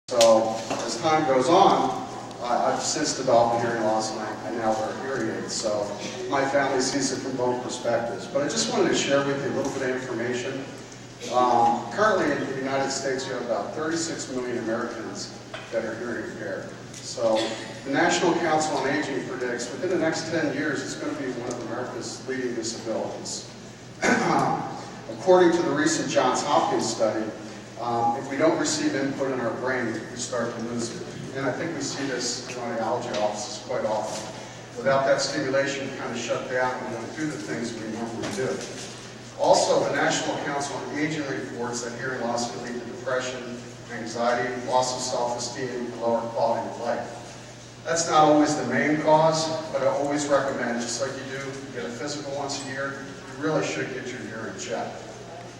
So as time goes on, I've since developed a hearing loss, and I now wear hearing aids. So my family sees it from both perspectives. But I just wanted to share with you a little bit of information. Currently in the United States, you have about 36 million Americans that are hearing impaired. So the National Council on Aging predicts within the next 10 years, it's going to be one of America's leading disabilities. According to the recent Johns Hopkins study, if we don't receive input in our brain, we start to lose it. And I think we see this in audiology offices quite often. Without that stimulation, we kind of shut down and we don't do the things we normally do. Also, the National Council on Aging reports that hearing loss can lead to depression, anxiety, loss of self-esteem, and lower quality of life. That's not always the main cause, but I always recommend, just like you do, get a physical once a year, you really should get your hearing checked.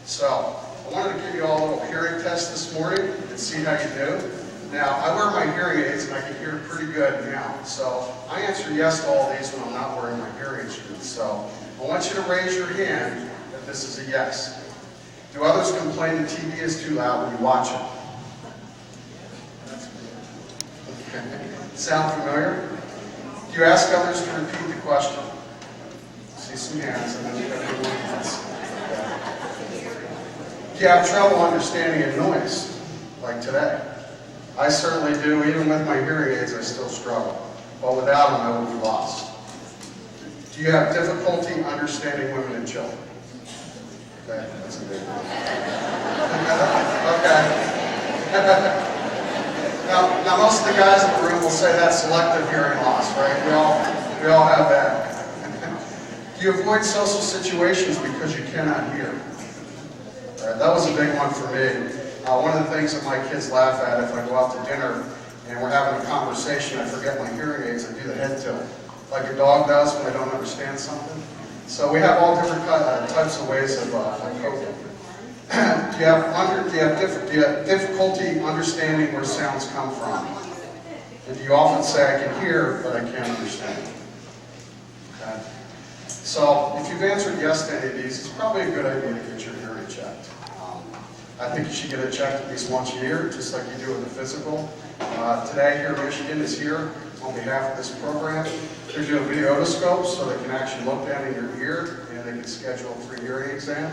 So, I wanted to give you all a little hearing test this morning and see how you do. Now, I wear my hearing aids and I can hear pretty good now. So, I answer yes to all these when I'm not wearing my hearing instruments. So, I want you to raise your hand if this is a yes. Do others complain the TV is too loud when you watch it? Sound familiar? Do you ask others to repeat the question? See some hands and then everyone else. Do you have trouble understanding a noise, like today? I certainly do. Even with my hearing aids, I still struggle. But without them, I would be lost. Do you have difficulty understanding women and children? Okay, that's a big one. Okay. Now, most of the guys in the room will say that's selective hearing loss, right? We all have that. Do you avoid social situations because you cannot hear? That was a big one for me. One of the things that my kids laugh at, if I go out to dinner and we're having a conversation, I forget my hearing aids, I do the head tilt, like a dog does when they don't understand something. So we have all different types of ways of coping. Do you have difficulty understanding where sounds come from? And do you often say, I can hear, but I can't understand? Okay. So if you've answered yes to any of these, it's probably a good idea to get your hearing checked. I think you should get it checked at least once a year, just like you do with the physical. Today, here in Michigan is here on behalf of this program. They're doing video otoscopes, so they can actually look down in your ear, and they can schedule a free hearing exam.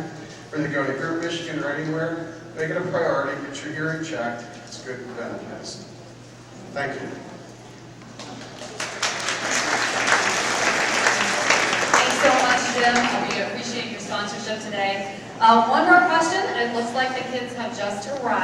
Or they go to here in Michigan or anywhere, make it a priority, get your hearing checked. It's good preventive medicine. Thank you. Thanks so much, Jim. We appreciate your sponsorship today. One more question. It looks like the kids have just arrived.